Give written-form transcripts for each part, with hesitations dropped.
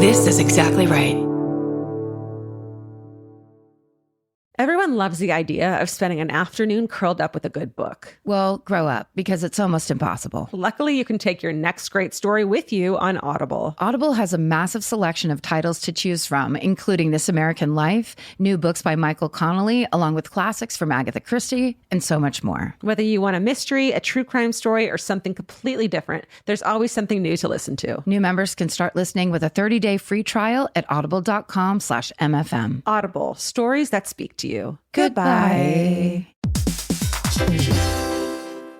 This is exactly right. Everyone loves the idea of spending an afternoon curled up with a good book. Well, grow up, because it's almost impossible. Luckily, you can take your next great story with you on Audible. Audible has a massive selection of titles to choose from, including This American Life, new books by Michael Connelly, along with classics from Agatha Christie, and so much more. Whether you want a mystery, a true crime story, or something completely different, there's always something new to listen to. New members can start listening with a 30-day free trial at audible.com/MFM. Audible, stories that speak to you. Goodbye.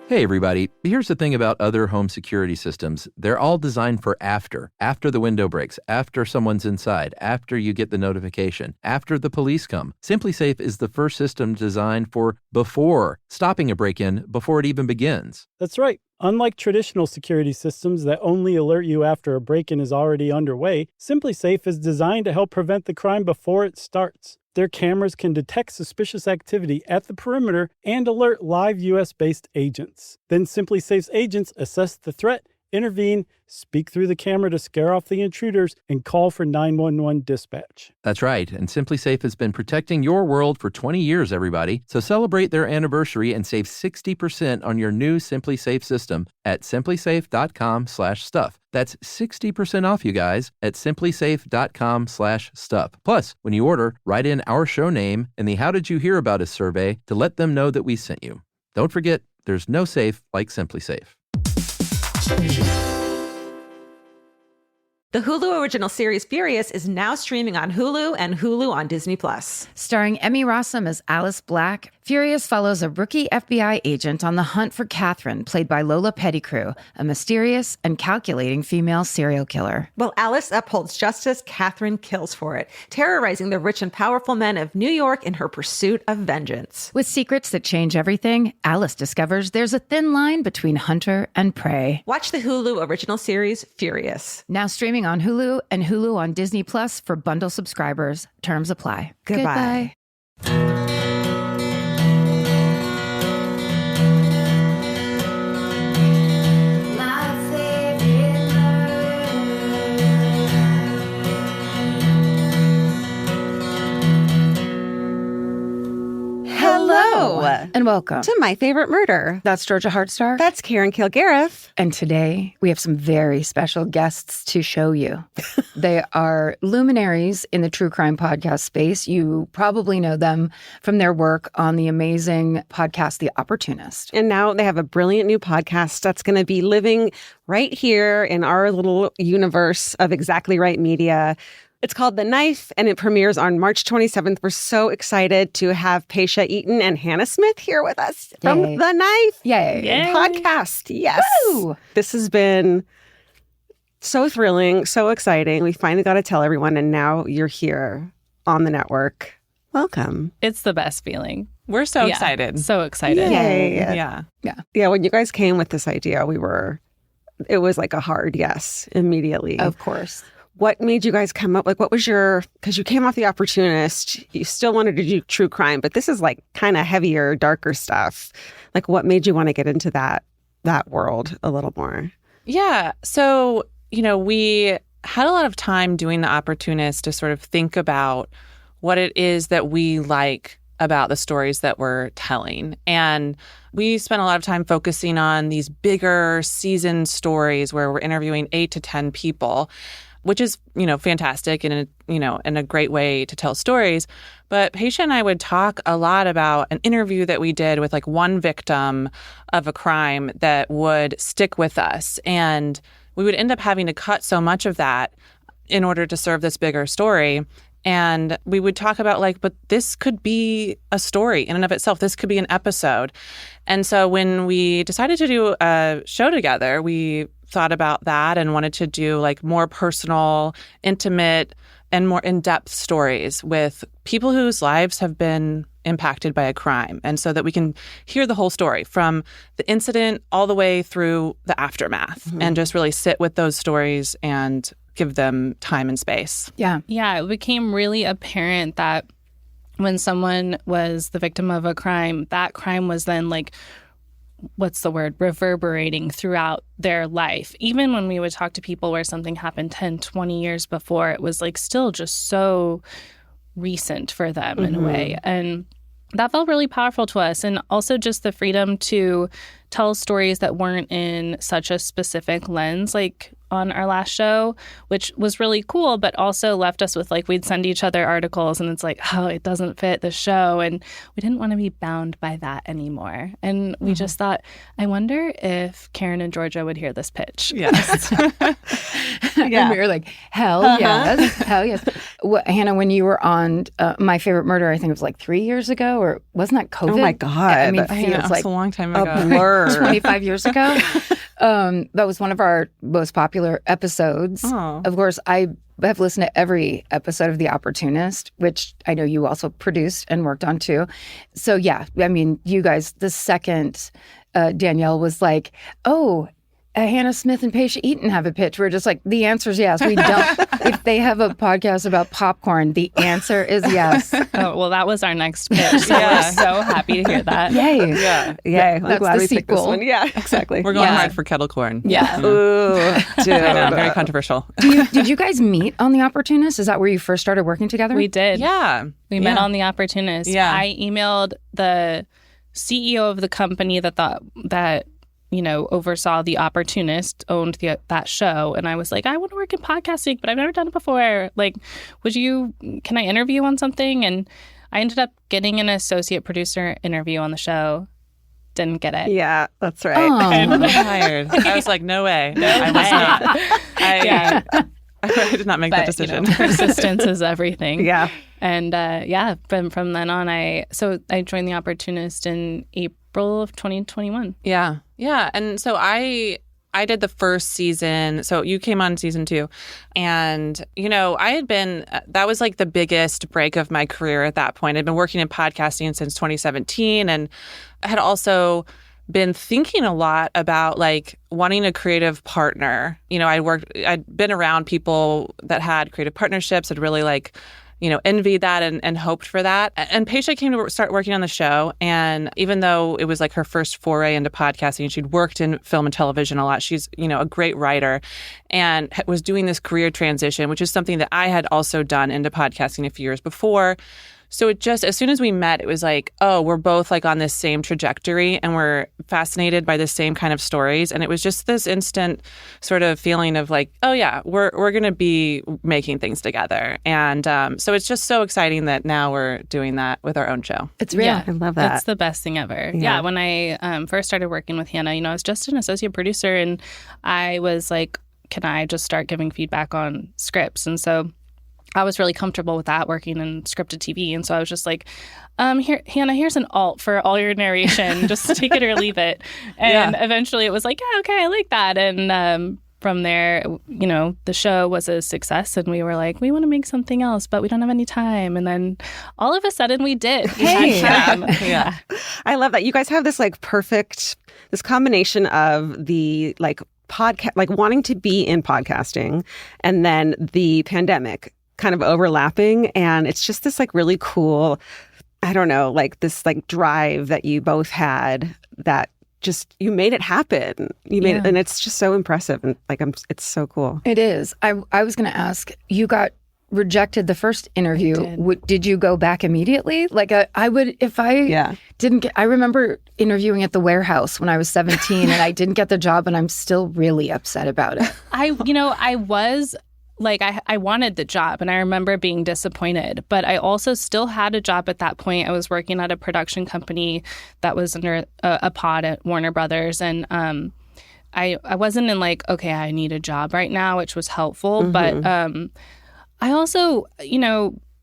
Hey, everybody. Here's the thing about other home security systems. They're all designed for after the window breaks, after someone's inside, after you get the notification, after the police come. SimpliSafe is the first system designed for before, stopping a break-in before it even begins. That's right. Unlike traditional security systems that only alert you after a break-in is already underway, SimpliSafe is designed to help prevent the crime before it starts. Their cameras can detect suspicious activity at the perimeter and alert live U.S.-based agents. Then SimpliSafe's agents assess the threat, intervene, speak through the camera to scare off the intruders, and call for 911 dispatch. That's right, and SimpliSafe has been protecting your world for 20 years, everybody. So celebrate their anniversary and save 60% on your new SimpliSafe system at simplisafe.com/stuff. That's 60% off, you guys, at simplisafe.com/stuff. Plus, when you order, write in our show name and the How Did You Hear About Us survey to let them know that we sent you. Don't forget, there's no safe like SimpliSafe. The Hulu original series Furious is now streaming on Hulu and Hulu on Disney+. Starring Emmy Rossum as Alice Black, Furious follows a rookie FBI agent on the hunt for Catherine, played by Lola Pettigrew, a mysterious and calculating female serial killer. While Alice upholds justice, Catherine kills for it, terrorizing the rich and powerful men of New York in her pursuit of vengeance. With secrets that change everything, Alice discovers there's a thin line between hunter and prey. Watch the Hulu original series Furious. Now streaming on Hulu and Hulu on Disney Plus for bundle subscribers. Terms apply. Goodbye. Hello. And welcome To My Favorite Murder. That's Georgia Hardstar. That's Karen Kilgariff. And today we have some very special guests to show you. They are luminaries in the true crime podcast space. You probably know them from their work on the amazing podcast, The Opportunist. And now they have a brilliant new podcast that's going to be living right here in our little universe of Exactly Right Media. It's called The Knife, and it premieres on March 27th. We're so excited to have Patia, Eaton, and Hannah Smith here with us from Yay. The Knife Yay. podcast. Yes. Woo! This has been so thrilling, so exciting. We finally got to tell everyone, and now you're here on the network. Welcome. It's the best feeling. We're so excited. So excited. Yay. Yeah. Yeah, when you guys came with this idea, it was like a hard yes immediately. Of course. What made you guys come up? Like, what was because you came off The Opportunist, you still wanted to do true crime, but this is like kind of heavier, darker stuff. Like, what made you want to get into that world a little more? Yeah. So, we had a lot of time doing The Opportunist to sort of think about what it is that we like about the stories that we're telling. And we spent a lot of time focusing on these bigger seasoned stories where we're interviewing 8 to 10 people, which is, fantastic and, and a great way to tell stories. But Patia and I would talk a lot about an interview that we did with like one victim of a crime that would stick with us. And we would end up having to cut so much of that in order to serve this bigger story. And we would talk about but this could be a story in and of itself. This could be an episode. And so when we decided to do a show together, we thought about that and wanted to do more personal, intimate, and more in-depth stories with people whose lives have been impacted by a crime. And so that we can hear the whole story from the incident all the way through the aftermath and just really sit with those stories and give them time and space. Yeah. Yeah, it became really apparent that when someone was the victim of a crime, that crime was then reverberating throughout their life. Even when we would talk to people where something happened 10, 20 years before, it was like still just so recent for them in a way. And that felt really powerful to us. And also just the freedom to tell stories that weren't in such a specific lens, like on our last show, which was really cool, but also left us with like, we'd send each other articles and it's like, oh, it doesn't fit the show. And we didn't want to be bound by that anymore. And we just thought, I wonder if Karen and Georgia would hear this pitch. Yes. And we were like, hell yes, hell yes. Hannah, when you were on My Favorite Murder, I think it was like 3 years ago, or wasn't that COVID? Oh my God. I mean, I know, feels like it's a long time A ago. blur. 25 years ago. That was one of our most popular episodes. Oh. Of course, I have listened to every episode of The Opportunist, which I know you also produced and worked on too. So yeah, I mean, you guys, the second Danielle was like, oh, Hannah Smith and Patia Eaton have a pitch. We're just like, the answer is yes. We don't. If they have a podcast about popcorn, the answer is yes. Oh, well, that was our next pitch. So we're so happy to hear that. Yay. Yeah. Yay. I'm That's glad the we picked this sequel. one. Yeah, exactly. We're going Yeah. hard for kettle corn. Yeah. Ooh, dude. I know, very controversial. Did you guys meet on The Opportunist? Is that where you first started working together? We did. Yeah. We met on The Opportunist. Yeah. I emailed the CEO of the company that oversaw The Opportunist, owned that show. And I was like, I want to work in podcasting, but I've never done it before. Like, can I interview on something? And I ended up getting an associate producer interview on the show. Didn't get it. Yeah, that's right. Oh. I'm tired. I was like, no way. I was not. I did not make that decision. Persistence is everything. Yeah. And from then on, I joined The Opportunist in April of 2021. Yeah. Yeah. And so I did the first season. So you came on season 2. And, that was like the biggest break of my career at that point. I'd been working in podcasting since 2017. And I had also been thinking a lot about like wanting a creative partner. I'd been around people that had creative partnerships. I'd really like, envied that and hoped for that. And Patia came to start working on the show. And even though it was like her first foray into podcasting, she'd worked in film and television a lot. She's, a great writer and was doing this career transition, which is something that I had also done into podcasting a few years before. So it just, as soon as we met, it was like, oh, we're both like on this same trajectory and we're fascinated by the same kind of stories. And it was just this instant sort of feeling of like, oh yeah, we're going to be making things together. And so it's just so exciting that now we're doing that with our own show. It's real. Yeah, I love that. That's the best thing ever. Yeah, when I first started working with Hannah, I was just an associate producer and I was like, can I just start giving feedback on scripts? And so I was really comfortable with that, working in scripted TV. And so I was just like, here, Hannah, here's an alt for all your narration. Just take it or leave it. And eventually it was like, yeah, okay, I like that. And from there, the show was a success. And we were like, we want to make something else, but we don't have any time. And then all of a sudden we did. We had time. Yeah. I love that. You guys have this like perfect, this combination of the like podcast, like wanting to be in podcasting and then the pandemic kind of overlapping. And it's just this like really cool, I don't know, like this like drive that you both had that just, you made it happen. You made it, and it's just so impressive. And like, it's so cool. It is. I was going to ask, you got rejected the first interview. Did you go back immediately? Like I would, if I didn't get, I remember interviewing at the warehouse when I was 17 and I didn't get the job and I'm still really upset about it. I was like, I wanted the job and I remember being disappointed, but I also still had a job at that point. I was working at a production company that was under a pod at Warner Brothers. And I wasn't in like, okay, I need a job right now, which was helpful. But I also,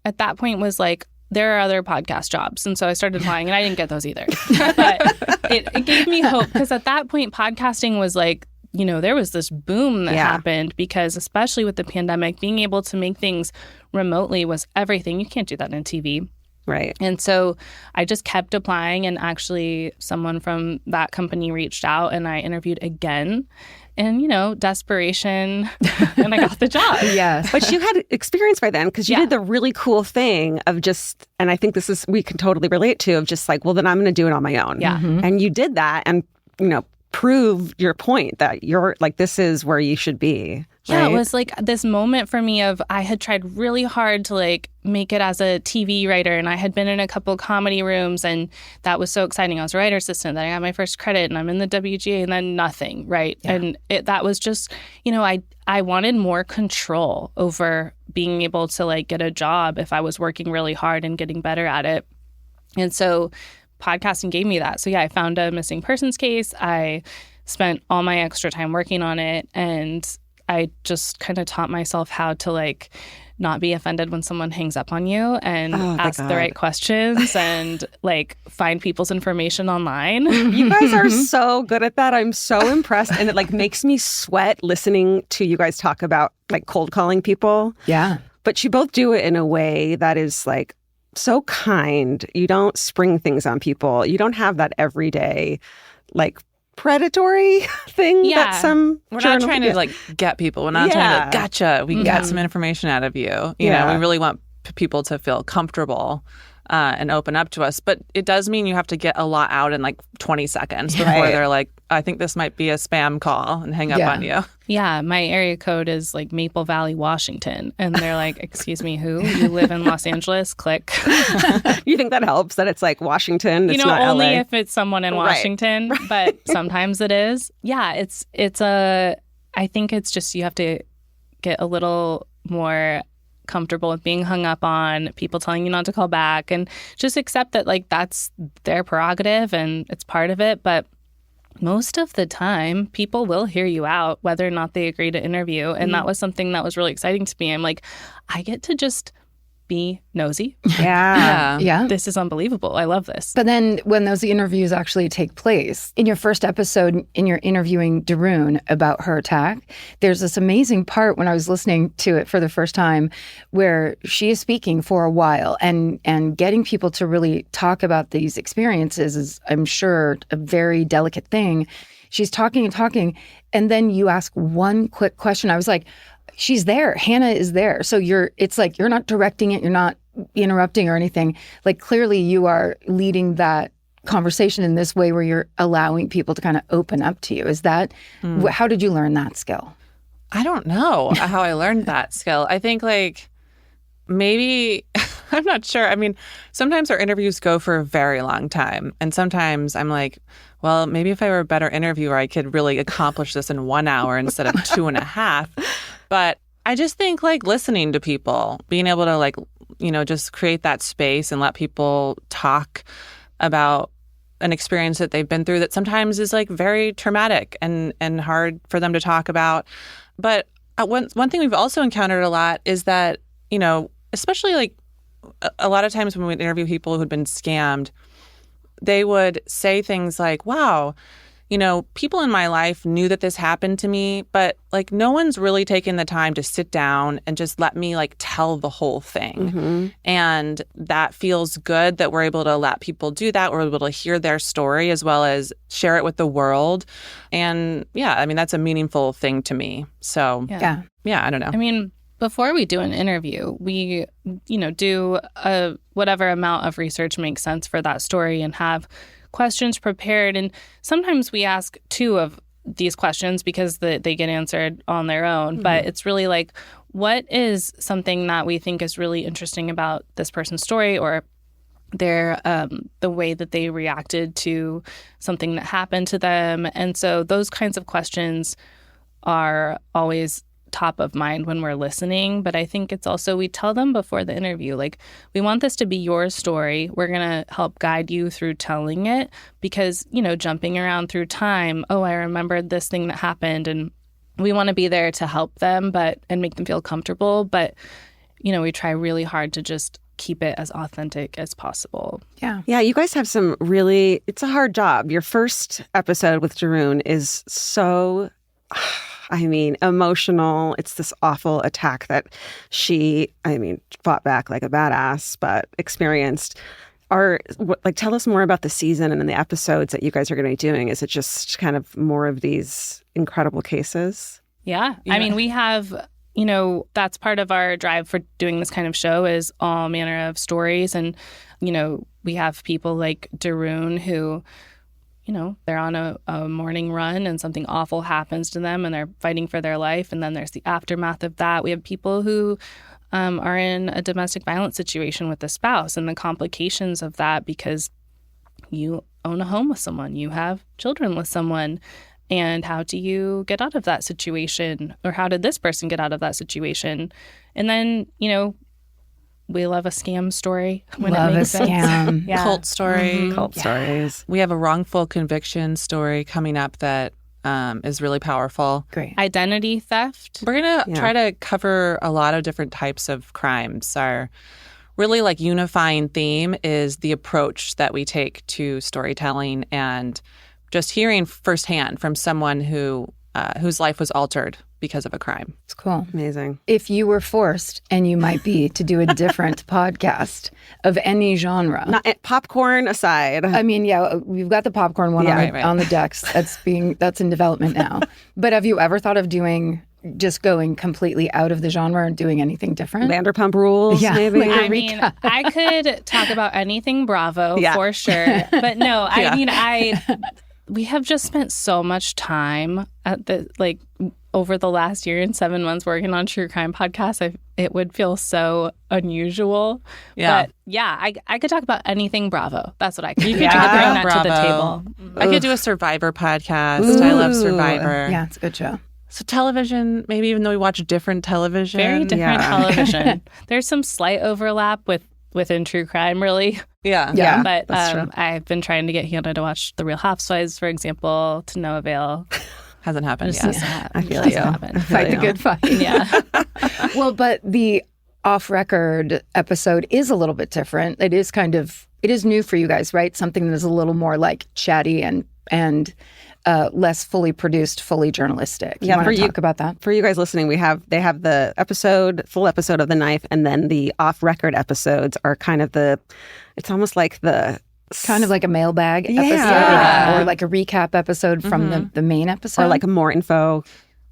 at that point was like, there are other podcast jobs. And so I started applying and I didn't get those either. But it gave me hope because at that point, podcasting was like, there was this boom that happened because especially with the pandemic, being able to make things remotely was everything. You can't do that in TV. Right. And so I just kept applying and actually someone from that company reached out and I interviewed again. And, desperation, and I got the job. Yes. But you had experience by then because you did the really cool thing of just, and I think we can totally relate to, of just like, well, then I'm going to do it on my own. Yeah. And you did that and prove your point that you're like, this is where you should be. Yeah, right? it was like this moment for me of I had tried really hard to like make it as a TV writer, and I had been in a couple comedy rooms, and that was so exciting. I was a writer assistant, then I got my first credit, and I'm in the WGA, and then nothing, right? Yeah. And that was just, I wanted more control over being able to like get a job if I was working really hard and getting better at it. And so podcasting gave me that. So yeah, I found a missing persons case. I spent all my extra time working on it, and I just kind of taught myself how to like not be offended when someone hangs up on you and ask the right questions and like find people's information online. You guys are so good at that. I'm so impressed. And it like makes me sweat listening to you guys talk about like cold calling people. Yeah. But you both do it in a way that is like so kind. You don't spring things on people. You don't have that everyday like predatory thing that some we're not trying to like get people. We're not trying to like, gotcha. We can get some information out of you. You know, we really want people to feel comfortable and open up to us. But it does mean you have to get a lot out in like 20 seconds before they're like, I think this might be a spam call and hang up on you. Yeah, my area code is like Maple Valley, Washington. And they're like, excuse me, who? You live in Los Angeles? Click. You think that helps that it's like Washington? It's not only LA. if it's someone in Washington, but sometimes it is. Yeah, I think it's just you have to get a little more comfortable with being hung up on, people telling you not to call back, and just accept that like that's their prerogative and it's part of it. But most of the time, people will hear you out, whether or not they agree to interview. And that was something that was really exciting to me. I'm like, I get to just be nosy. Yeah. This is unbelievable. I love this. But then when those interviews actually take place, in your first episode, in your interviewing Darun about her attack, there's this amazing part when I was listening to it for the first time where she is speaking for a while and getting people to really talk about these experiences is, I'm sure, a very delicate thing. She's talking and talking, and then you ask one quick question. I was like, she's there. Hannah is there. So it's like you're not directing it. You're not interrupting or anything. Like clearly you are leading that conversation in this way where you're allowing people to kind of open up to you. Is that, how did you learn that skill? I don't know how I learned that skill. I think like maybe, I'm not sure. I mean, sometimes our interviews go for a very long time. And sometimes I'm like, well, maybe if I were a better interviewer, I could really accomplish this in 1 hour instead of 2.5. But I just think like listening to people, being able to like, just create that space and let people talk about an experience that they've been through that sometimes is like very traumatic and hard for them to talk about. But one thing we've also encountered a lot is that, especially like a lot of times when we interview people who'd been scammed, they would say things like, wow, people in my life knew that this happened to me, but like no one's really taken the time to sit down and just let me like tell the whole thing. Mm-hmm. And that feels good that we're able to let people do that. We're able to hear their story as well as share it with the world. And I mean, that's a meaningful thing to me. So yeah, I don't know. I mean, before we do an interview, we, do whatever amount of research makes sense for that story and have questions prepared. And sometimes we ask 2 of these questions because they get answered on their own. Mm-hmm. But it's really like, what is something that we think is really interesting about this person's story or their the way that they reacted to something that happened to them? And so those kinds of questions are always top of mind when we're listening. But I think it's also, we tell them before the interview, like, we want this to be your story. We're going to help guide you through telling it because, jumping around through time, I remembered this thing that happened. And we want to be there to help them and make them feel comfortable. But, we try really hard to just keep it as authentic as possible. Yeah. Yeah, you guys have it's a hard job. Your first episode with Darun is so emotional. It's this awful attack that she, fought back like a badass, but experienced. Tell us more about the season and the episodes that you guys are going to be doing. Is it just kind of more of these incredible cases? Yeah. I mean, we have, that's part of our drive for doing this kind of show is all manner of stories. And, we have people like Darun who, they're on a morning run and something awful happens to them and they're fighting for their life. And then there's the aftermath of that. We have people who are in a domestic violence situation with a spouse and the complications of that because you own a home with someone, you have children with someone. And how do you get out of that situation? Or how did this person get out of that situation? And then, we love a scam story when Love it makes a sense. scam. Yeah. Cult story. Cult stories. We have a wrongful conviction story coming up that is really powerful. Great. Identity theft. We're going to try to cover a lot of different types of crimes. Our really unifying theme is the approach that we take to storytelling and just hearing firsthand from someone whose life was altered because of a crime. It's cool. Amazing. If you were forced, and you might be, to do a different podcast of any genre. Not popcorn aside. I mean, we've got the popcorn one on the decks. That's in development now. But have you ever thought of just going completely out of the genre and doing anything different? Vanderpump Rules, maybe. I mean, I could talk about anything Bravo for sure. But no, we have just spent so much time at over the last year and 7 months working on true crime podcasts. It would feel so unusual. Yeah. But I could talk about anything Bravo. That's what I could do. You could I could bring that Bravo. to the table. I could do a Survivor podcast. I love Survivor. Yeah, it's a good show. So television, maybe even though we watch different television. Very different television. There's some slight overlap within true crime, really. Yeah. But that's true. I've been trying to get Hannah to watch The Real Housewives, for example, to no avail. Hasn't happened Just yet. doesn't happen. I feel Just you. doesn't happen. Fight the good fight. Yeah. Well, but the off-record episode is a little bit different. It is new for you guys, right? Something that is a little more chatty and less fully produced, fully journalistic. You want to talk about that? For you guys listening, they have the full episode of The Knife, and then the off-record episodes are kind of it's almost like Kind of like a mailbag episode or like a recap episode from the main episode. or like more info.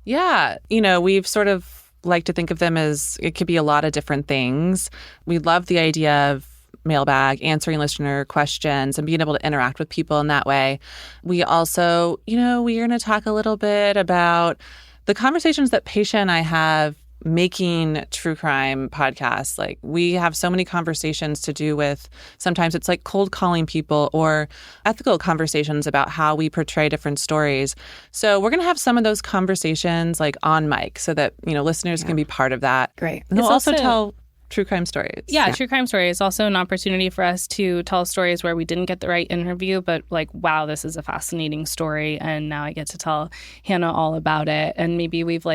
Yeah. We've sort of like to think of them as it could be a lot of different things. We love the idea of mailbag, answering listener questions and being able to interact with people in that way. We also, we're going to talk a little bit about the conversations that Patia and I have making true crime podcasts. We have so many conversations to do with, sometimes it's cold calling people or ethical conversations about how we portray different stories. So we're going to have some of those conversations on mic so that, listeners can be part of that. Great. And we'll It's also also- tell true crime stories. Yeah, true crime story is also an opportunity for us to tell stories where we didn't get the right interview, but wow, this is a fascinating story. And now I get to tell Hannah all about it. And maybe we've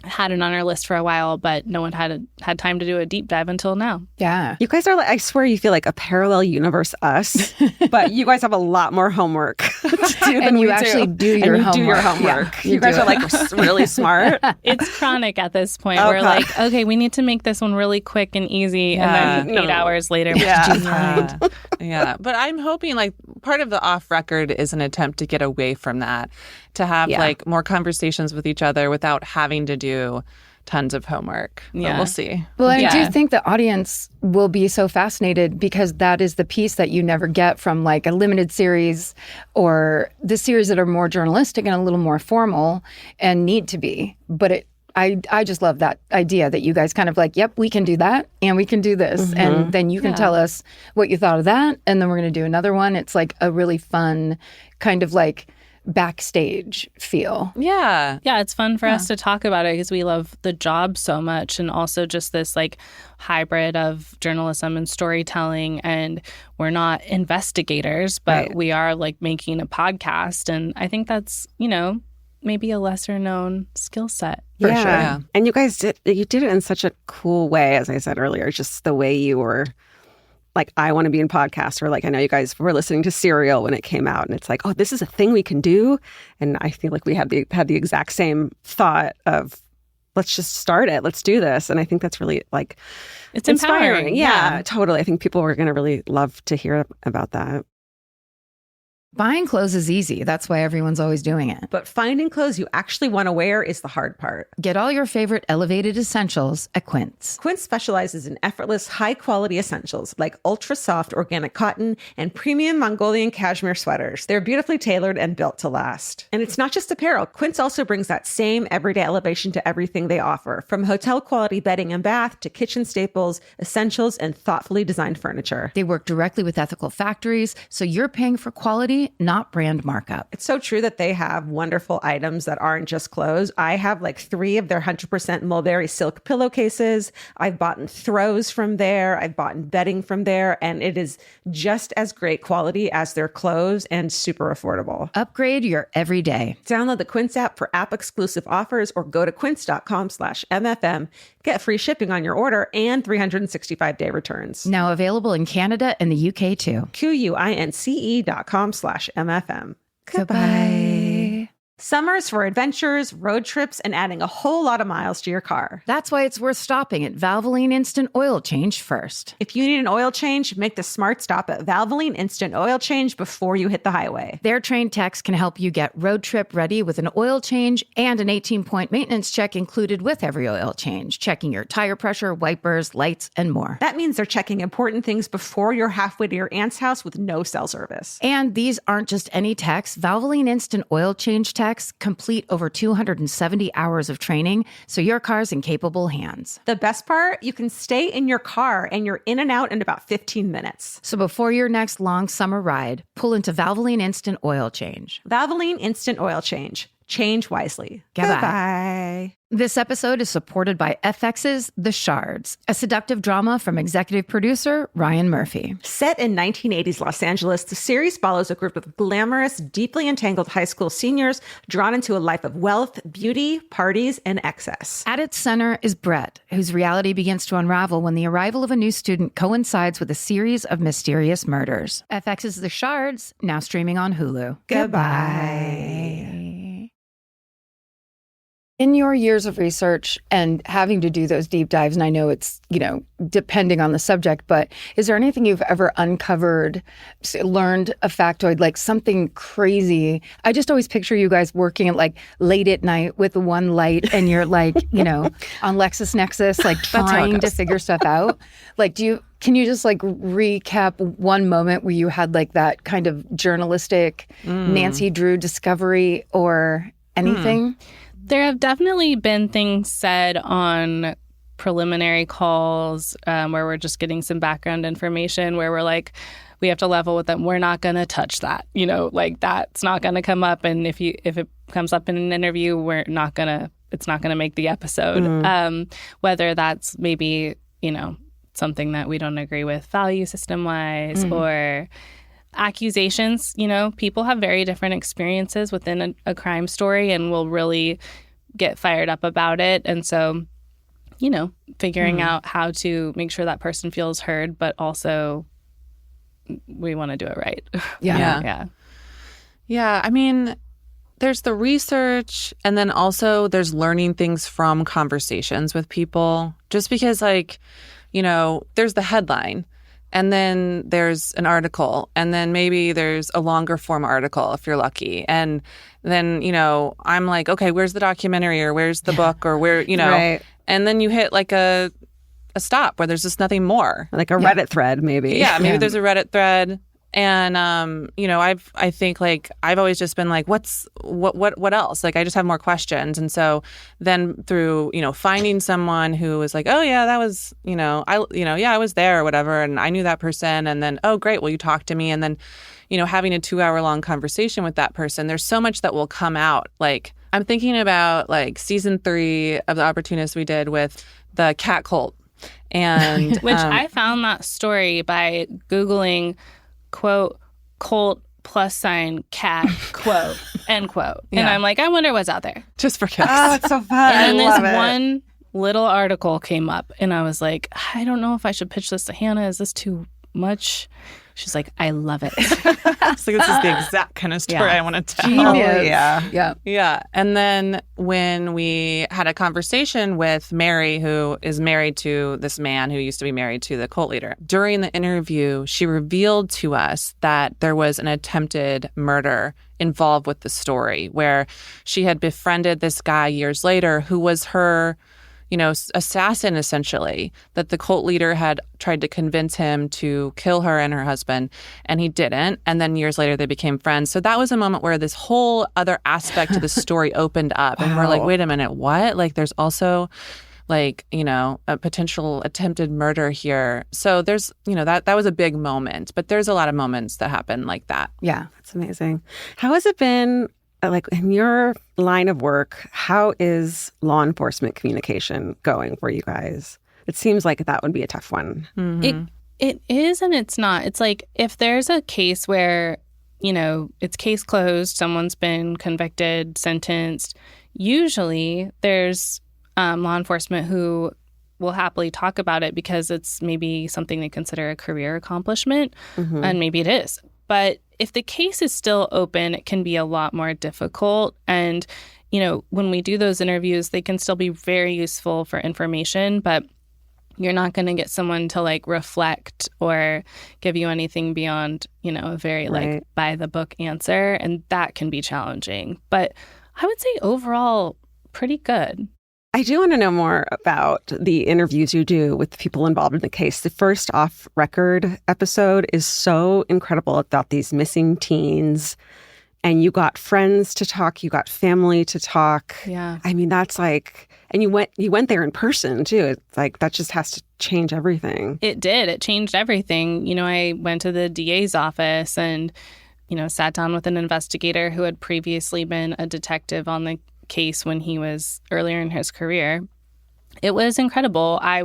had it on our list for a while, but no one had time to do a deep dive until now. Yeah. You guys are I swear you feel like a parallel universe us, but you guys have a lot more homework to do than And you we actually do your and you do your homework. homework. Yeah, you guys do are really smart. It's chronic at this point. Okay. We're okay, we need to make this one really quick and easy. And then 8 hours later, we have to do Yeah. Yeah. But I'm hoping part of the off record is an attempt to get away from that, to have more conversations with each other without having to do tons of homework. But Yeah. we'll see. Well, I Yeah. do think the audience will be so fascinated because that is the piece that you never get from a limited series or the series that are more journalistic and a little more formal and need to be. But I just love that idea that you guys kind of yep, we can do that and we can do this. And then you can tell us what you thought of that. And then we're going to do another one. It's a really fun kind of backstage feel. Yeah. Yeah, it's fun for us to talk about it because we love the job so much, and also just this hybrid of journalism and storytelling. And we're not investigators, but we are making a podcast. And I think that's, maybe a lesser known skill set. For yeah. sure. Yeah. And you guys did it in such a cool way, as I said earlier, just the way you were I want to be in podcasts, or I know you guys were listening to Serial when it came out, and it's oh, this is a thing we can do. And I feel we had the exact same thought of, let's just start it, let's do this. And I think that's really It's empowering. Yeah, totally. I think people are going to really love to hear about that. Buying clothes is easy. That's why everyone's always doing it. But finding clothes you actually want to wear is the hard part. Get all your favorite elevated essentials at Quince. Quince specializes in effortless, high-quality essentials like ultra-soft organic cotton and premium Mongolian cashmere sweaters. They're beautifully tailored and built to last. And it's not just apparel. Quince also brings that same everyday elevation to everything they offer, from hotel-quality bedding and bath to kitchen staples, essentials, and thoughtfully designed furniture. They work directly with ethical factories, so you're paying for quality, not brand markup. It's so true that they have wonderful items that aren't just clothes. I have like 3 of their 100% mulberry silk pillowcases. I've bought throws from there. I've bought bedding from there, and it is just as great quality as their clothes and super affordable. Upgrade your everyday. Download the Quince app for app-exclusive offers or go to quince.com/MFM. Get free shipping on your order and 365-day returns. Now available in Canada and the UK too. QUINCE.com/MFM. Goodbye. Summer's for adventures, road trips, and adding a whole lot of miles to your car. That's why it's worth stopping at Valvoline Instant Oil Change first. If you need an oil change, make the smart stop at Valvoline Instant Oil Change before you hit the highway. Their trained techs can help you get road trip ready with an oil change and an 18-point maintenance check included with every oil change, checking your tire pressure, wipers, lights, and more. That means they're checking important things before you're halfway to your aunt's house with no cell service. And these aren't just any techs. Valvoline Instant Oil Change techs complete over 270 hours of training, so your car's in capable hands. The best part, you can stay in your car and you're in and out in about 15 minutes. So before your next long summer ride, pull into Valvoline Instant Oil Change. Valvoline Instant Oil Change. Change wisely. Goodbye. Goodbye. This episode is supported by FX's The Shards, a seductive drama from executive producer Ryan Murphy. Set in 1980s Los Angeles, the series follows a group of glamorous, deeply entangled high school seniors drawn into a life of wealth, beauty, parties, and excess. At its center is Brett, whose reality begins to unravel when the arrival of a new student coincides with a series of mysterious murders. FX's The Shards, now streaming on Hulu. Goodbye. In your years of research and having to do those deep dives, and I know it's, depending on the subject, but is there anything you've ever uncovered, learned a factoid, like something crazy? I just always picture you guys working at like late at night with one light and you're like, on LexisNexis, like trying to figure stuff out. Like, can you just like recap one moment where you had like that kind of journalistic Nancy Drew discovery or anything? There have definitely been things said on preliminary calls where we're just getting some background information where we're like, we have to level with them. We're not going to touch that. Like that's not going to come up. And if it comes up in an interview, it's not going to make the episode. Whether that's maybe, something that we don't agree with value system wise or accusations. People have very different experiences within a crime story and will really get fired up about it. And so, figuring out how to make sure that person feels heard, but also we want to do it right. Yeah. I mean, there's the research and then also there's learning things from conversations with people. Just because there's the headline. And then there's an article, and then maybe there's a longer form article if you're lucky. And then, I'm like, okay, where's the documentary or where's the book or where, Right. And then you hit like a stop where there's just nothing more. Like a Reddit thread, maybe. Yeah, maybe there's a Reddit thread. And, I think like I've always just been like, what else? Like, I just have more questions. And so then through, finding someone who was like, oh yeah, that was, I was there or whatever. And I knew that person. And then, oh great, well, you talked to me. And then, having a 2-hour-long conversation with that person, there's so much that will come out. Like, I'm thinking about like season 3 of The Opportunist we did with the cat cult. And which I found that story by Googling quote, cult + cat, quote, end quote. And I'm like, I wonder what's out there. Just for kicks. Oh, it's so fun. And then I love this it. one little article came up and I was like, I don't know if I should pitch this to Hannah. Is this too much? She's like, I love it. So this is the exact kind of story I want to tell. Genius. yeah. Yeah. And then when we had a conversation with Mary, who is married to this man who used to be married to the cult leader, during the interview, she revealed to us that there was an attempted murder involved with the story, where she had befriended this guy years later who was her, assassin, essentially, that the cult leader had tried to convince him to kill her and her husband, and he didn't. And then years later, they became friends. So that was a moment where this whole other aspect of the story opened up. And we're like, wait a minute, what? Like, there's also a potential attempted murder here. So there's, that was a big moment. But there's a lot of moments that happen like that. Yeah. That's amazing. How has it been, like, in your line of work, how is law enforcement communication going for you guys? It seems like that would be a tough one. Mm-hmm. It is and it's not. It's like if there's a case where, it's case closed, someone's been convicted, sentenced, usually there's law enforcement who will happily talk about it because it's maybe something they consider a career accomplishment, and maybe it is. But if the case is still open, it can be a lot more difficult. And, when we do those interviews, they can still be very useful for information, but you're not going to get someone to reflect or give you anything beyond, a very by the book answer. And that can be challenging. But I would say overall, pretty good. I do want to know more about the interviews you do with the people involved in the case. The first off-record episode is so incredible about these missing teens. And you got friends to talk, you got family to talk. Yeah. I mean, that's like, and you went there in person too. It's like, that just has to change everything. It did. It changed everything. I went to the DA's office and, sat down with an investigator who had previously been a detective on the case when he was earlier in his career. It was incredible. I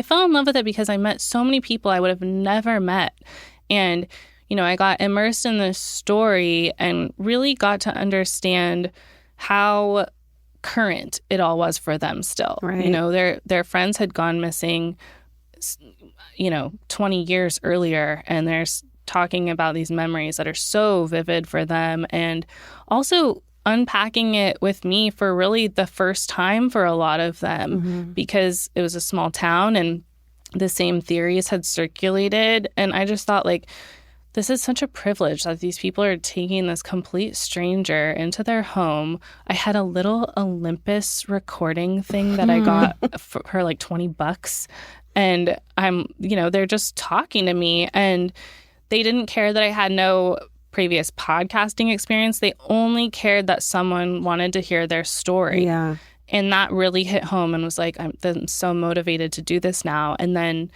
fell in love with it because I met so many people I would have never met. And, I got immersed in this story and really got to understand how current it all was for them still. Right. Their friends had gone missing, 20 years earlier, and they're talking about these memories that are so vivid for them. And also unpacking it with me for really the first time for a lot of them, because it was a small town and the same theories had circulated. And I just thought, this is such a privilege that these people are taking this complete stranger into their home. I had a little Olympus recording thing that I got for her $20. And they're just talking to me, and they didn't care that I had no previous podcasting experience. They only cared that someone wanted to hear their story. Yeah. And that really hit home and was like, I'm so motivated to do this now. And then,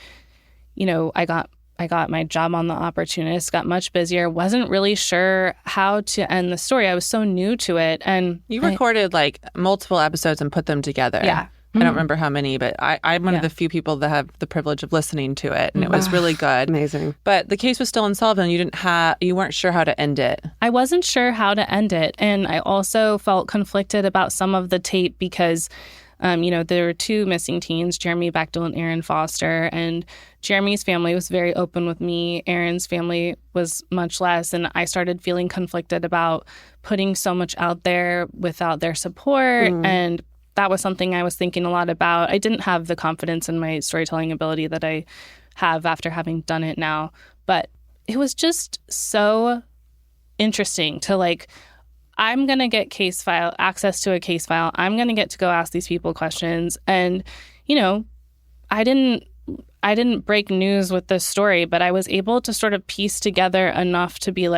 I got my job on The Opportunist, got much busier, wasn't really sure how to end the story. I was so new to it. And you recorded multiple episodes and put them together. Yeah. I don't remember how many, but I'm one of the few people that have the privilege of listening to it, and it was really good. Amazing. But the case was still unsolved, and you weren't sure how to end it. I wasn't sure how to end it, and I also felt conflicted about some of the tape because, there were two missing teens, Jeremy Bechtel and Aaron Foster, and Jeremy's family was very open with me. Aaron's family was much less, and I started feeling conflicted about putting so much out there without their support, and that was something I was thinking a lot about. I didn't have the confidence in my storytelling ability that I have after having done it now. But it was just so interesting to I'm going to get access to a case file. I'm going to get to go ask these people questions. And, I didn't break news with this story, but I was able to sort of piece together enough to be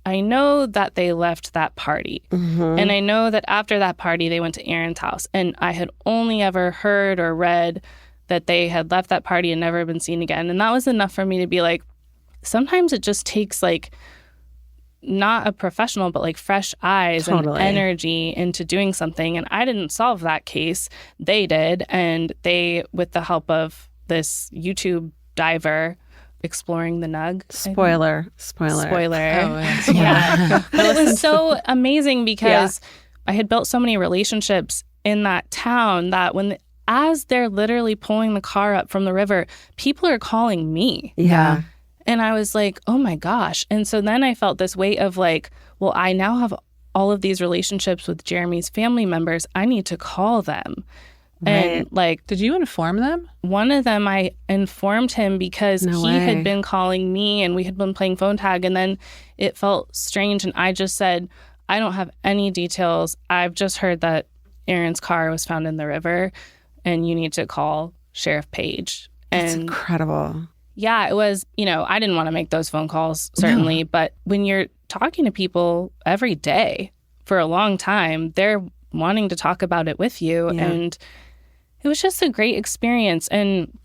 I know that they left that party. And I know that after that party, they went to Aaron's house. And I had only ever heard or read that they had left that party and never been seen again. And that was enough for me to be sometimes it just takes not a professional, but fresh eyes and energy into doing something. And I didn't solve that case. They did. And they, with the help of this YouTube diver, exploring the nug. Spoiler. Oh, yes. Yeah. But it was so amazing because I had built so many relationships in that town that as they're literally pulling the car up from the river, people are calling me. Yeah. And I was like, oh my gosh. And so then I felt this weight of like, well, I now have all of these relationships with Jeremy's family members. I need to call them. Right. And like, Did you inform them? one of them, I informed him because No he way. had been calling me and we had been playing phone tag. And then it felt strange. And I just said, I don't have any details. I've just heard that Aaron's car was found in the river and you need to call Sheriff Page. That's And incredible. yeah, it was, I didn't want to make those phone calls, certainly. But when you're talking to people every day for a long time, they're wanting to talk about it with you. Yeah. And it was just a great experience. And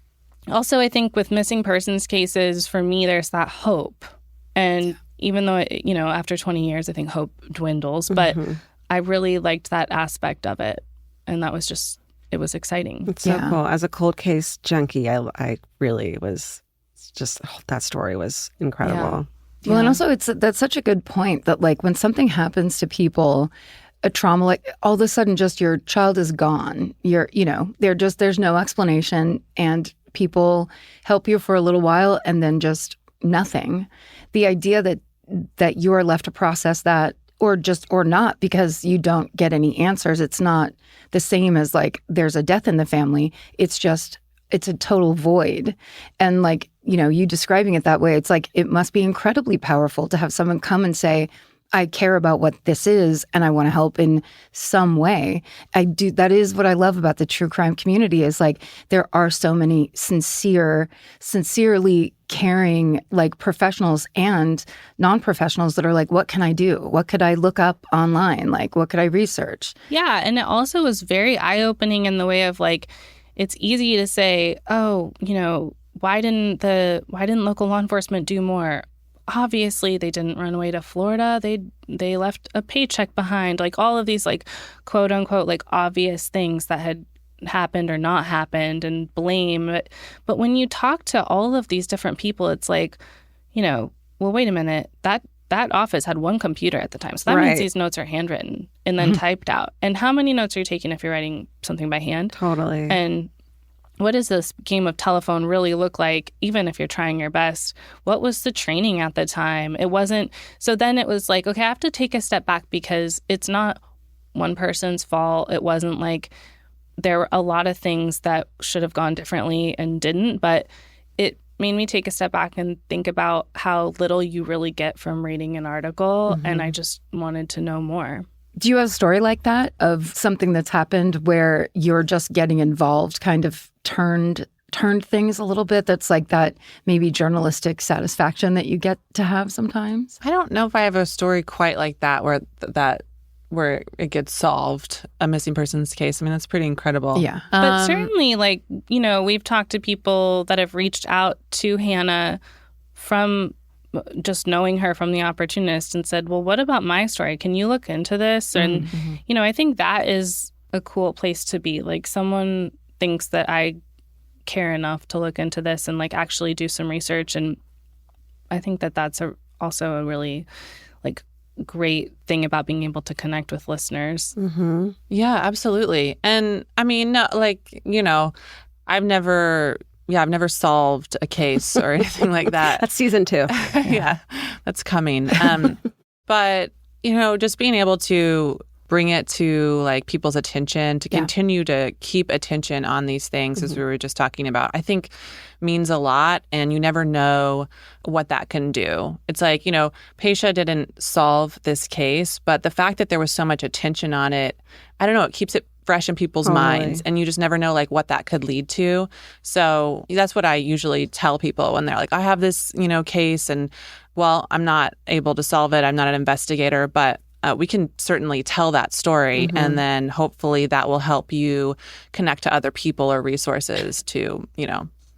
also, I think with missing persons cases, for me, there's that hope. And even though, after 20 years, I think hope dwindles. But I really liked that aspect of it. And that was just, it was exciting. It's so Yeah. cool. As a cold case junkie, I really was just, that story was incredible. Well, and also that's such a good point that like when something happens to people, a trauma, like all of a sudden just your child is gone. There's no explanation and people help you for a little while and then just nothing. The idea that you are left to process that or not because you don't get any answers. It's not the same as like there's a death in the family. It's a total void. And like, you describing it that way, it's like it must be incredibly powerful to have someone come and say, I care about what this is and I want to help in some way. I do. That is what I love about the true crime community is like there are so many sincerely caring like professionals and non-professionals that are like, what can I do? What could I look up online? Like, what could I research? Yeah. And it also was very eye-opening in the way of like, it's easy to say, oh, why didn't local law enforcement do more? Obviously, they didn't run away to Florida. They left a paycheck behind. Like all of these, like quote unquote, like obvious things that had happened or not happened, and blame. But when you talk to all of these different people, it's like, well, wait a minute. That office had one computer at the time, so that means these notes are handwritten and then typed out. And how many notes are you taking if you're writing something by hand? Totally. And what does this game of telephone really look like, even if you're trying your best? What was the training at the time? It wasn't. So then it was like, okay, I have to take a step back because it's not one person's fault. It wasn't like there were a lot of things that should have gone differently and didn't. But it made me take a step back and think about how little you really get from reading an article. And I just wanted to know more. Do you have a story like that of something that's happened where you're just getting involved kind of turned things a little bit? That's like that maybe journalistic satisfaction that you get to have sometimes? I don't know if I have a story quite like that where it gets solved, a missing persons case. I mean, that's pretty incredible. Yeah. But certainly, like, we've talked to people that have reached out to Hannah from just knowing her from The Opportunist and said, well, what about my story? Can you look into this? And, I think that is a cool place to be. Like someone thinks that I care enough to look into this and like actually do some research. And I think that that's also a really like great thing about being able to connect with listeners. Yeah, absolutely. And I mean, no, like, I've never solved a case or anything like that. That's season 2. Yeah, that's coming. But, just being able to bring it to like people's attention, to continue to keep attention on these things, as we were just talking about, I think means a lot. And you never know what that can do. It's like, Patia didn't solve this case, but the fact that there was so much attention on it, I don't know, it keeps it fresh in people's minds, and you just never know like what that could lead to. So that's what I usually tell people when they're like, I have this, case, and well, I'm not able to solve it. I'm not an investigator, but we can certainly tell that story, and then hopefully that will help you connect to other people or resources to,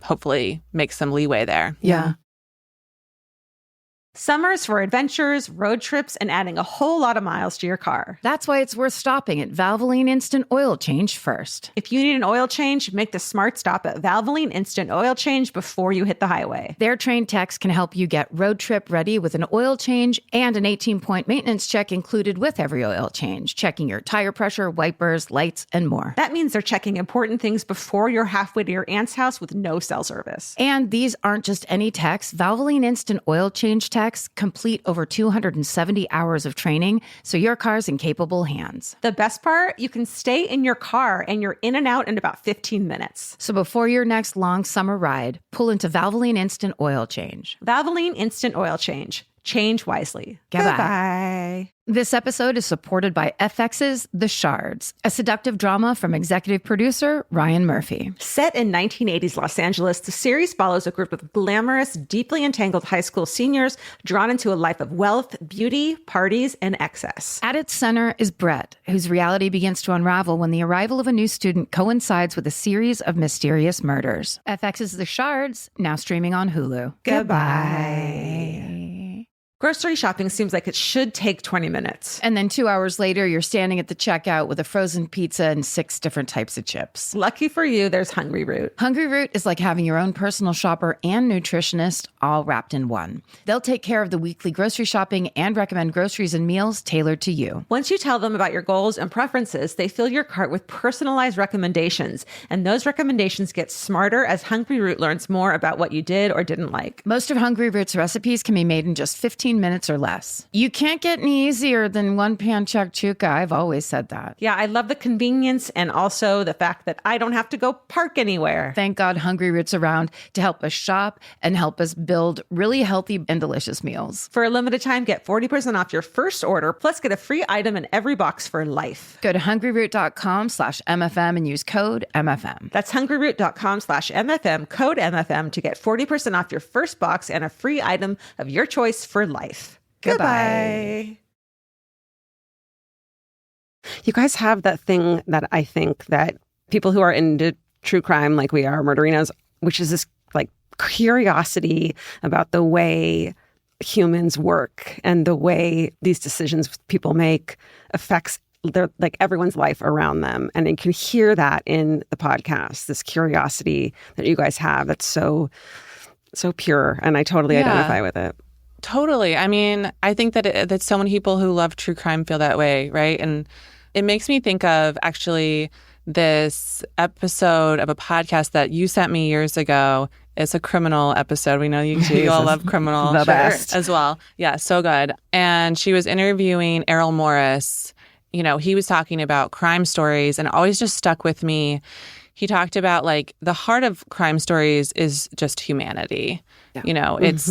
hopefully make some leeway there. Yeah. Summer's for adventures, road trips, and adding a whole lot of miles to your car. That's why it's worth stopping at Valvoline Instant Oil Change first. If you need an oil change, make the smart stop at Valvoline Instant Oil Change before you hit the highway. Their trained techs can help you get road trip ready with an oil change and an 18-point maintenance check included with every oil change, checking your tire pressure, wipers, lights, and more. That means they're checking important things before you're halfway to your aunt's house with no cell service. And these aren't just any techs. Valvoline Instant Oil Change techs complete over 270 hours of training, so your car's in capable hands. The best part, you can stay in your car and you're in and out in about 15 minutes. So before your next long summer ride, pull into Valvoline Instant Oil Change. Valvoline Instant Oil Change. Change wisely. Goodbye. Goodbye. This episode is supported by FX's The Shards, a seductive drama from executive producer Ryan Murphy. Set in 1980s Los Angeles, the series follows a group of glamorous, deeply entangled high school seniors drawn into a life of wealth, beauty, parties, and excess. At its center is Brett, whose reality begins to unravel when the arrival of a new student coincides with a series of mysterious murders. FX's The Shards, now streaming on Hulu. Goodbye. Grocery shopping seems like it should take 20 minutes. And then 2 hours later, you're standing at the checkout with a frozen pizza and 6 different types of chips. Lucky for you, there's Hungry Root. Hungry Root is like having your own personal shopper and nutritionist all wrapped in one. They'll take care of the weekly grocery shopping and recommend groceries and meals tailored to you. Once you tell them about your goals and preferences, they fill your cart with personalized recommendations. And those recommendations get smarter as Hungry Root learns more about what you did or didn't like. Most of Hungry Root's recipes can be made in just 15 minutes or less. You can't get any easier than one pan shakshuka. I've always said that. Yeah, I love the convenience and also the fact that I don't have to go park anywhere. Thank God Hungry Root's around to help us shop and help us build really healthy and delicious meals. For a limited time, get 40% off your first order, plus get a free item in every box for life. Go to hungryroot.com/MFM and use code MFM. That's hungryroot.com/MFM, code MFM to get 40% off your first box and a free item of your choice for life. Goodbye. You guys have that thing that I think that people who are into true crime like we are, Murderinos, which is this like curiosity about the way humans work and the way these decisions people make affects their, like everyone's life around them. And you can hear that in the podcast, this curiosity that you guys have that's so pure. And I totally identify with it. Totally. I mean, I think that so many people who love true crime feel that way, right? And it makes me think of actually this episode of a podcast that you sent me years ago. It's a criminal episode. We know you too. You all love criminal The best. as well. Yeah, so good. And she was interviewing Errol Morris. You know, he was talking about crime stories and it always just stuck with me. He talked about like the heart of crime stories is just humanity. Yeah. You know, it's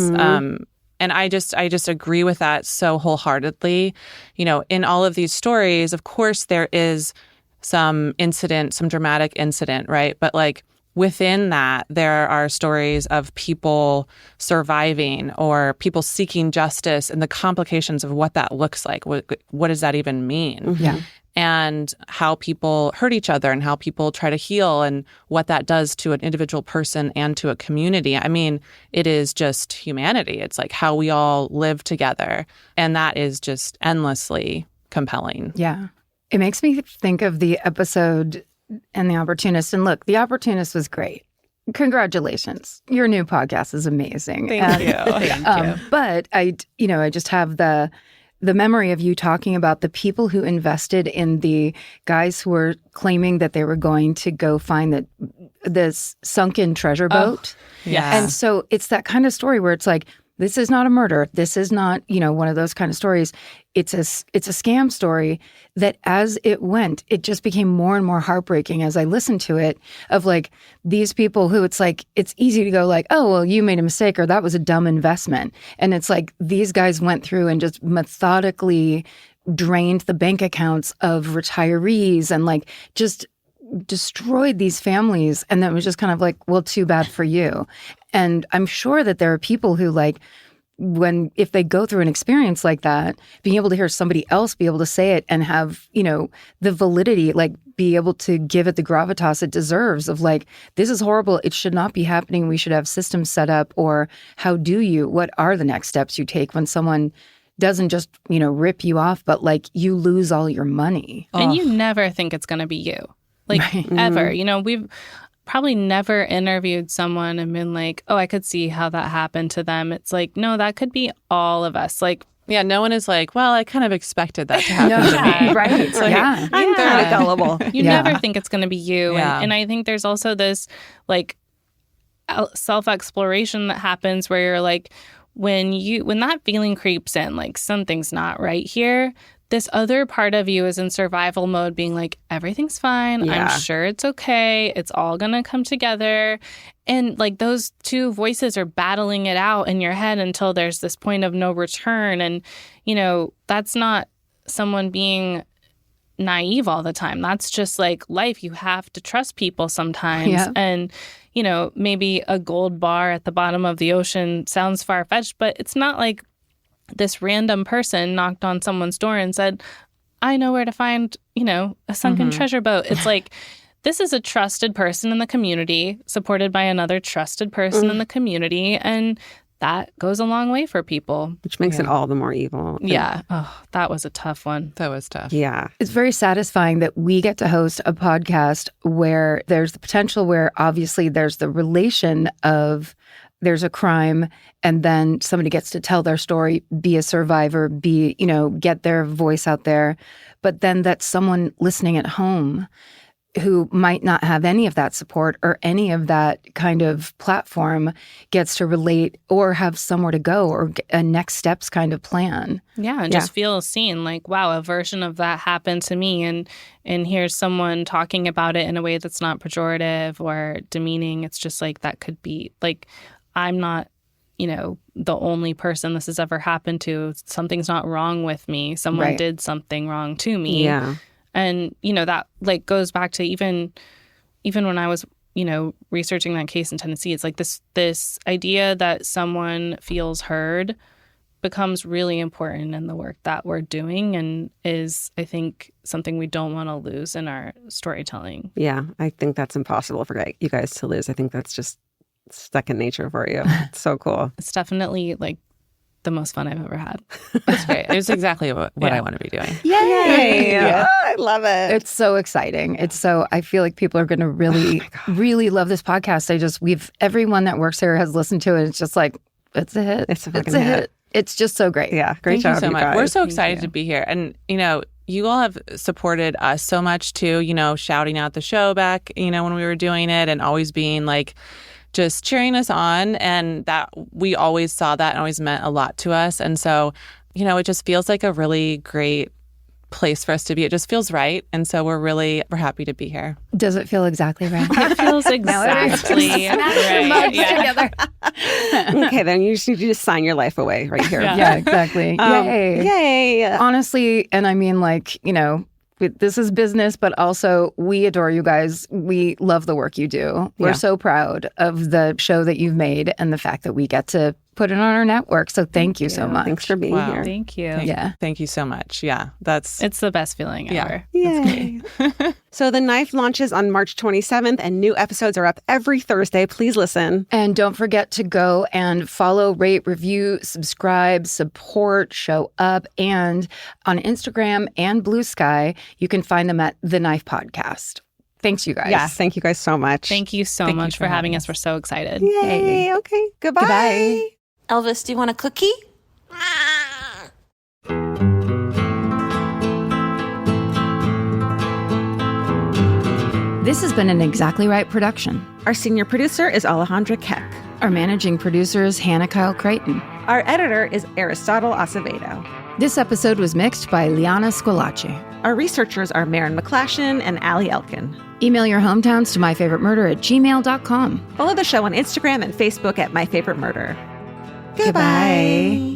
and I just agree with that so wholeheartedly. You know, in all of these stories, of course, there is some incident, some dramatic incident, right? But like within that, there are stories of people surviving or people seeking justice and the complications of what that looks like. What does that even mean? Yeah. And how people hurt each other and how people try to heal and what that does to an individual person and to a community. I mean, it is just humanity. It's like how we all live together. And that is just endlessly compelling. Yeah. It makes me think of the episode and The Opportunist. And look, The Opportunist was great. Congratulations. Your new podcast is amazing. Thank you. Thank you. But I just have the memory of you talking about the people who invested in the guys who were claiming that they were going to go find this sunken treasure boat. Yeah. And so it's that kind of story where it's like, this is not a murder. This is not, one of those kind of stories. It's a scam story that as it went, it just became more and more heartbreaking as I listened to it of like these people who it's like, it's easy to go like, oh, well, you made a mistake or that was a dumb investment. And it's like these guys went through and just methodically drained the bank accounts of retirees and like just destroyed these families. And that was just kind of like, well, too bad for you. And I'm sure that there are people who like if they go through an experience like that, being able to hear somebody else be able to say it and have, the validity, like be able to give it the gravitas it deserves of like, this is horrible. It should not be happening. We should have systems set up. Or what are the next steps you take when someone doesn't just, rip you off, but like you lose all your money. And you never think it's going to be you. Like ever. We've probably never interviewed someone and been like, oh, I could see how that happened to them. It's like, no, that could be all of us. Like, yeah, no one is like, well, I kind of expected that to happen to me. Right. Like, yeah. I'm very gullible. You never think it's going to be you. Yeah. And I think there's also this like self-exploration that happens where you're like, when that feeling creeps in, like something's not right here, this other part of you is in survival mode being like, everything's fine. Yeah. I'm sure it's okay. It's all going to come together. And like those two voices are battling it out in your head until there's this point of no return. And, that's not someone being naive all the time. That's just like life. You have to trust people sometimes. Yeah. And, maybe a gold bar at the bottom of the ocean sounds far-fetched, but it's not like this random person knocked on someone's door and said, I know where to find, a sunken treasure boat. It's like, this is a trusted person in the community, supported by another trusted person in the community. And that goes a long way for people. Which makes it all the more evil. Yeah. Oh, that was a tough one. that was tough. Yeah. It's very satisfying that we get to host a podcast where there's the potential where obviously there's the relation of there's a crime and then somebody gets to tell their story, be a survivor, get their voice out there. But then that's someone listening at home who might not have any of that support or any of that kind of platform gets to relate or have somewhere to go or a next steps kind of plan. Yeah, and just feel seen. Like, wow, a version of that happened to me, and here's someone talking about it in a way that's not pejorative or demeaning. It's just like that could be like, I'm not, the only person this has ever happened to. Something's not wrong with me. Someone did something wrong to me. Yeah. And, that like goes back to even when I was, researching that case in Tennessee, it's like this idea that someone feels heard becomes really important in the work that we're doing and is, I think, something we don't want to lose in our storytelling. Yeah. I think that's impossible for you guys to lose. I think that's just second nature for you. It's so cool. It's definitely like the most fun I've ever had. That's great. It's exactly what I want to be doing. Yay! Yeah. Oh, I love it. It's so exciting. I feel like people are going to really, really love this podcast. Everyone that works here has listened to it. It's just like, it's a hit. It's a fucking hit. It's just so great. Yeah. Great Thank job, you so much. guys. We're so excited to be here. And, you all have supported us so much too, shouting out the show back, when we were doing it and always being like, just cheering us on, and that we always saw that and always meant a lot to us. And so, it just feels like a really great place for us to be. It just feels right. And so we're happy to be here. Does it feel exactly right? It feels exactly right. Together. Okay, then you just need to just sign your life away right here. Yeah, exactly. Yay. Yay. Honestly, and I mean this is business, but also we adore you guys. We love the work you do. We're so proud of the show that you've made and the fact that we get to put it on our network. So thank you so much. Thanks for being here. Thank you. Thank you so much. Yeah, It's the best feeling ever. Yay. So The Knife launches on March 27th and new episodes are up every Thursday. Please listen. And don't forget to go and follow, rate, review, subscribe, support, show up. And on Instagram and Blue Sky, you can find them at The Knife Podcast. Thanks, you guys. Yes, thank you guys so much. Thank you so much for having us. We're so excited. Yay. Okay. Goodbye. Goodbye. Elvis, do you want a cookie? This has been an Exactly Right production. Our senior producer is Alejandra Keck. Our managing producer is Hannah Kyle Creighton. Our editor is Aristotle Acevedo. This episode was mixed by Liana Scolacci. Our researchers are Maren McClashin and Allie Elkin. Email your hometowns to myfavoritemurder@gmail.com. Follow the show on Instagram and Facebook at My Favorite Murder. Goodbye.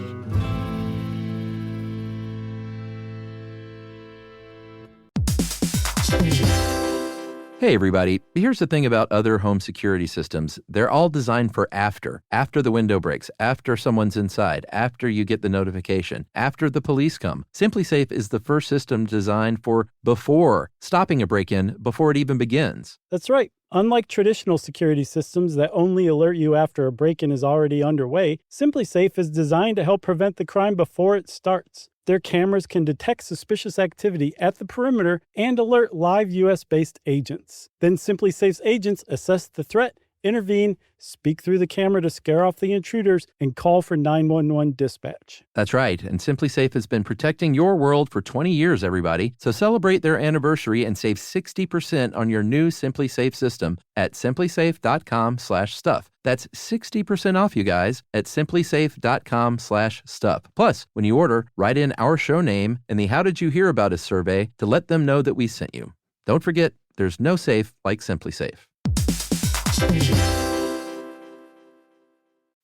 Hey everybody, here's the thing about other home security systems. They're all designed for after the window breaks, after someone's inside, after you get the notification, after the police come. SimpliSafe is the first system designed for before, stopping a break-in before it even begins. That's right. Unlike traditional security systems that only alert you after a break-in is already underway, SimpliSafe is designed to help prevent the crime before it starts. Their cameras can detect suspicious activity at the perimeter and alert live US-based agents. Then SimpliSafe's agents assess the threat, intervene, speak through the camera to scare off the intruders, and call for 911 dispatch. That's right, and SimpliSafe has been protecting your world for 20 years, everybody. So celebrate their anniversary and save 60% on your new SimpliSafe system at simplisafe.com/stuff. That's 60% off, you guys, at simplisafe.com/stuff. Plus, when you order, write in our show name and the How Did You Hear About Us survey to let them know that we sent you. Don't forget, there's no safe like SimpliSafe.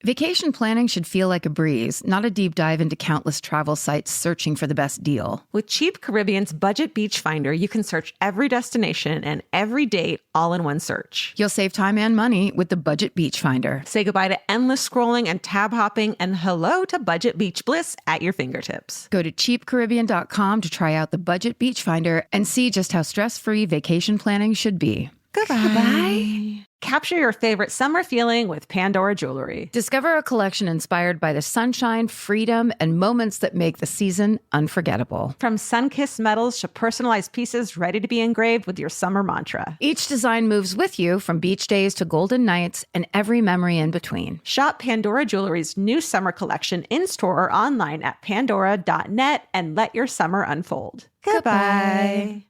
Vacation planning should feel like a breeze, not a deep dive into countless travel sites searching for the best deal. With Cheap Caribbean's Budget Beach Finder, you can search every destination and every date all in one search. You'll save time and money with the Budget Beach Finder. Say goodbye to endless scrolling and tab hopping, and hello to Budget Beach Bliss at your fingertips. Go to cheapcaribbean.com to try out the Budget Beach Finder and see just how stress-free vacation planning should be. Goodbye. Capture your favorite summer feeling with Pandora Jewelry. Discover a collection inspired by the sunshine, freedom, and moments that make the season unforgettable. From sun-kissed metals to personalized pieces ready to be engraved with your summer mantra. Each design moves with you from beach days to golden nights and every memory in between. Shop Pandora Jewelry's new summer collection in-store or online at pandora.net and let your summer unfold. Goodbye.